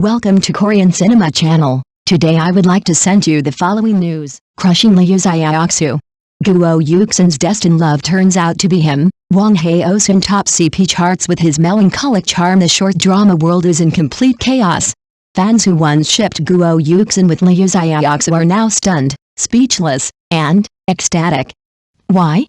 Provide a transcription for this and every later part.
Welcome to Korean Cinema Channel. Today I would like to send you the following news. Crushing Liu Xiaoxu. Guo Yuxin's destined love turns out to be him. Wang Haozhen tops CP charts with his melancholic charm. The short drama world is in complete chaos. Fans who once shipped Guo Yuxin with Liu Xiaoxu are now stunned, speechless, and ecstatic. Why?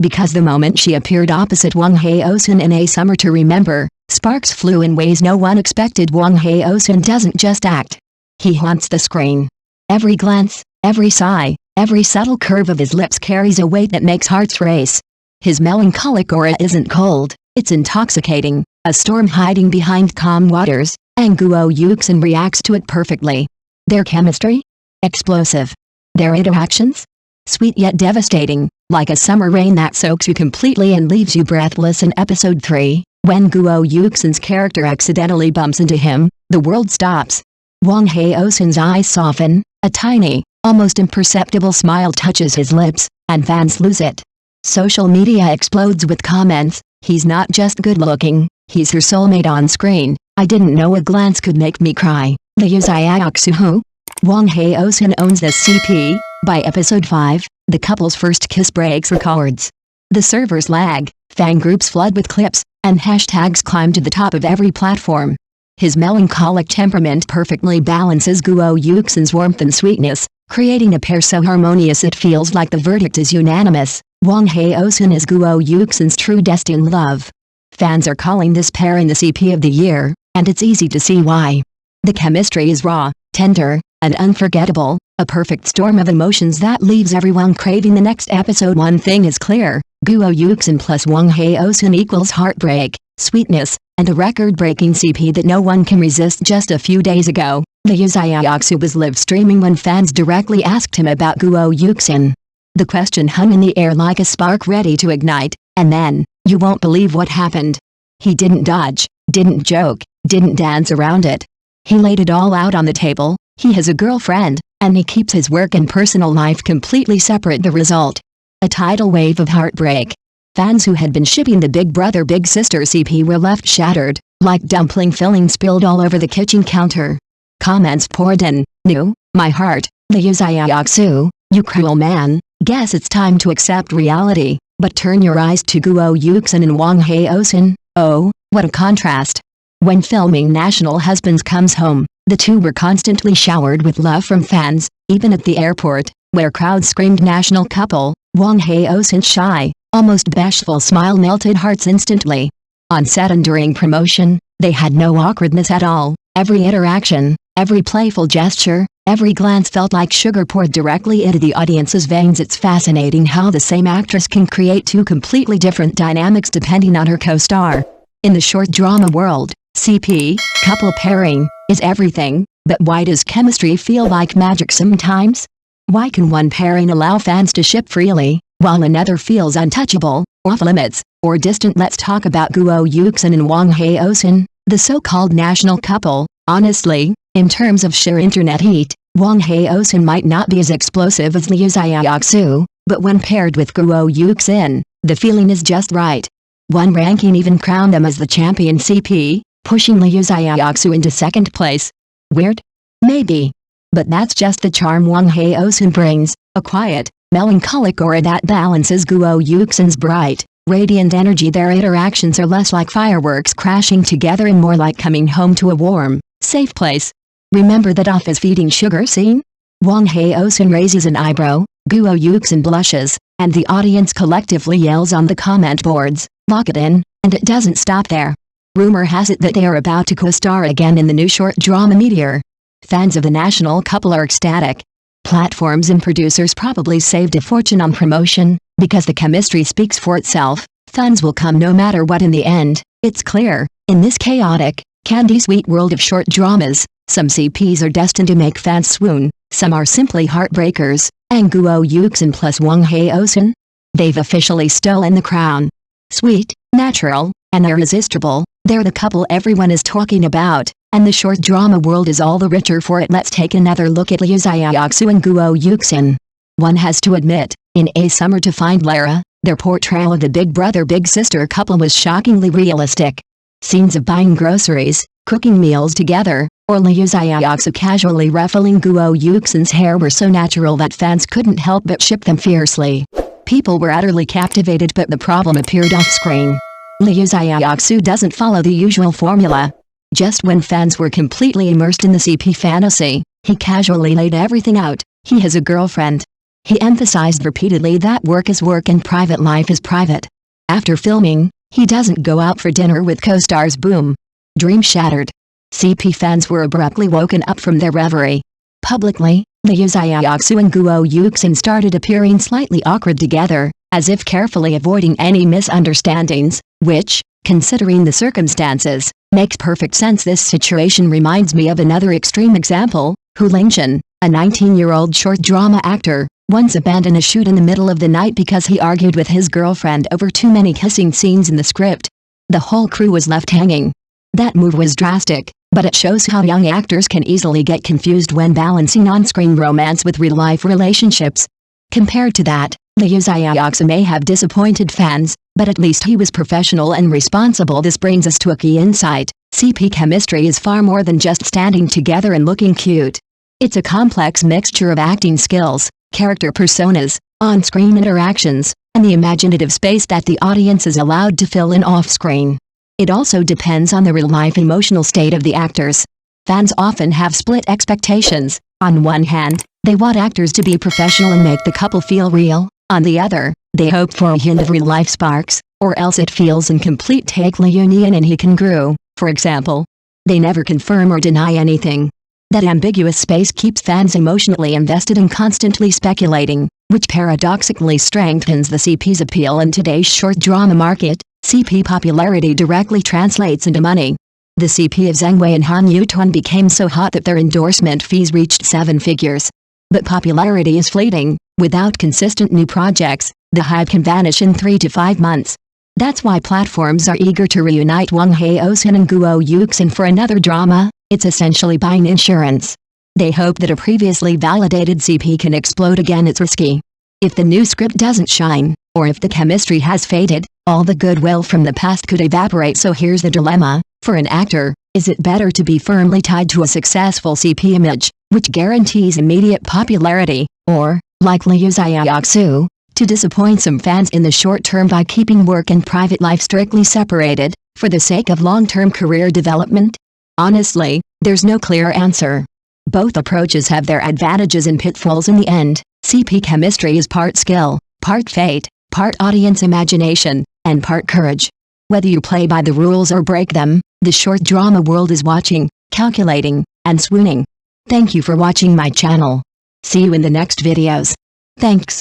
Because the moment she appeared opposite Wang Haozhen in A Summer to Remember, sparks flew in ways no one expected. Wang Haozhen doesn't just act. He haunts the screen. Every glance, every sigh, every subtle curve of his lips carries a weight that makes hearts race. His melancholic aura isn't cold, it's intoxicating, a storm hiding behind calm waters, and Guo Yuxin reacts to it perfectly. Their chemistry? Explosive. Their interactions? Sweet yet devastating, like a summer rain that soaks you completely and leaves you breathless. In episode 3, when Guo Yuxin's character accidentally bumps into him, the world stops. Wang Haozhen's eyes soften, a tiny, almost imperceptible smile touches his lips, and fans lose it. Social media explodes with comments, "He's not just good-looking, he's her soulmate on screen. I didn't know a glance could make me cry." Liu Xiaoxu who? Wang Haozhen owns this CP. By episode 5, the couple's first kiss breaks records. The servers lag, fan groups flood with clips, and hashtags climb to the top of every platform. His melancholic temperament perfectly balances Guo Yuxin's warmth and sweetness, creating a pair so harmonious it feels like the verdict is unanimous. Wang Haozhen is Guo Yuxin's true destined love. Fans are calling this pairing the CP of the year, and it's easy to see why. The chemistry is raw, tender, and unforgettable, a perfect storm of emotions that leaves everyone craving the next episode. One thing is clear, Guo Yuxin plus Wang Haozhen equals heartbreak, sweetness, and a record-breaking CP that no one can resist. Just a few days ago, Liu Xiaoxu was live-streaming when fans directly asked him about Guo Yuxin. The question hung in the air like a spark ready to ignite, and then, you won't believe what happened. He didn't dodge, didn't joke, didn't dance around it. He laid it all out on the table. He has a girlfriend, and he keeps his work and personal life completely separate. The result? A tidal wave of heartbreak. Fans who had been shipping the Big Brother Big Sister CP were left shattered, like dumpling filling spilled all over the kitchen counter. Comments poured in. "No, my heart, Liu Xiaoxu, you cruel man. Guess it's time to accept reality." But turn your eyes to Guo Yuxin and Wang Haozhen. Oh, what a contrast. When filming National Husbands Comes Home, the two were constantly showered with love from fans, even at the airport, where crowds screamed national couple. Wang Haozhen's shy, almost bashful smile melted hearts instantly. On set and during promotion, they had no awkwardness at all. Every interaction, every playful gesture, every glance felt like sugar poured directly into the audience's veins. It's fascinating how the same actress can create two completely different dynamics depending on her co-star. In the short drama world, CP, couple pairing, is everything, but why does chemistry feel like magic sometimes? Why can one pairing allow fans to ship freely, while another feels untouchable, off-limits, or distant? Let's talk about Guo Yuxin and Wang Haozhen, the so-called national couple. Honestly, in terms of sheer internet heat, Wang Haozhen might not be as explosive as Liu Xiaoxu, but when paired with Guo Yuxin, the feeling is just right. One ranking even crowned them as the champion CP, pushing Liu Xiaoxu into second place. Weird? Maybe. But that's just the charm Wang Haozhen brings, a quiet, melancholic aura that balances Guo Yuxin's bright, radiant energy. Their interactions are less like fireworks crashing together and more like coming home to a warm, safe place. Remember that office feeding sugar scene? Wang Haozhen raises an eyebrow, Guo Yuxin blushes, and the audience collectively yells on the comment boards, "Lock it in," and it doesn't stop there. Rumor has it that they are about to co-star again in the new short drama Meteor. Fans of the national couple are ecstatic. Platforms and producers probably saved a fortune on promotion, because the chemistry speaks for itself. Fans will come no matter what. In the end, it's clear, in this chaotic, candy-sweet world of short dramas, some CPs are destined to make fans swoon, some are simply heartbreakers, and Guo Yuxin plus Wang Haozhen? They've officially stolen the crown. Sweet, natural, and irresistible, they're the couple everyone is talking about, and the short drama world is all the richer for it. Let's take another look at Liu Xiaoxu and Guo Yuxin. One has to admit, in A Summer to Find Lara, their portrayal of the Big Brother Big Sister couple was shockingly realistic. Scenes of buying groceries, cooking meals together, or Liu Xiaoxu casually ruffling Guo Yuxin's hair were so natural that fans couldn't help but ship them fiercely. People were utterly captivated, but the problem appeared off-screen. Liu Xiaoxu doesn't follow the usual formula. Just when fans were completely immersed in the CP fantasy, he casually laid everything out. He has a girlfriend. He emphasized repeatedly that work is work and private life is private. After filming, he doesn't go out for dinner with co-stars. Boom. Dream shattered. CP fans were abruptly woken up from their reverie. Publicly, Liu Xiaoxu and Guo Yuxin started appearing slightly awkward together, as if carefully avoiding any misunderstandings, which, considering the circumstances, makes perfect sense. This situation reminds me of another extreme example. Hu Lingchen, a 19-year-old short drama actor, once abandoned a shoot in the middle of the night because he argued with his girlfriend over too many kissing scenes in the script. The whole crew was left hanging. That move was drastic, but it shows how young actors can easily get confused when balancing on-screen romance with real-life relationships. Compared to that, Liu Xiaoxu may have disappointed fans, but at least he was professional and responsible. This brings us to a key insight. CP chemistry is far more than just standing together and looking cute. It's a complex mixture of acting skills, character personas, on-screen interactions, and the imaginative space that the audience is allowed to fill in off-screen. It also depends on the real-life emotional state of the actors. Fans often have split expectations. On one hand, they want actors to be professional and make the couple feel real. On the other, they hope for a hint of real-life sparks, or else it feels incomplete. Take Liu and Hae-in, for example. They never confirm or deny anything. That ambiguous space keeps fans emotionally invested and constantly speculating, which paradoxically strengthens the CP's appeal in today's short drama market. CP popularity directly translates into money. The CP of Zheng Wei and Han Yutuan became so hot that their endorsement fees reached 7 figures. But popularity is fleeting. Without consistent new projects, the hype can vanish in 3 to 5 months. That's why platforms are eager to reunite Wang Haozhen and Guo Yuxin for another drama. It's essentially buying insurance. They hope that a previously validated CP can explode again. It's risky. If the new script doesn't shine, or if the chemistry has faded, all the goodwill from the past could evaporate. So here's the dilemma. For an actor, is it better to be firmly tied to a successful CP image, which guarantees immediate popularity, or, like Liu Xiaoxu, to disappoint some fans in the short term by keeping work and private life strictly separated, for the sake of long-term career development? Honestly, there's no clear answer. Both approaches have their advantages and pitfalls. In the end, CP chemistry is part skill, part fate, part audience imagination, and part courage. Whether you play by the rules or break them, the short drama world is watching, calculating, and swooning. Thank you for watching my channel. See you in the next videos. Thanks.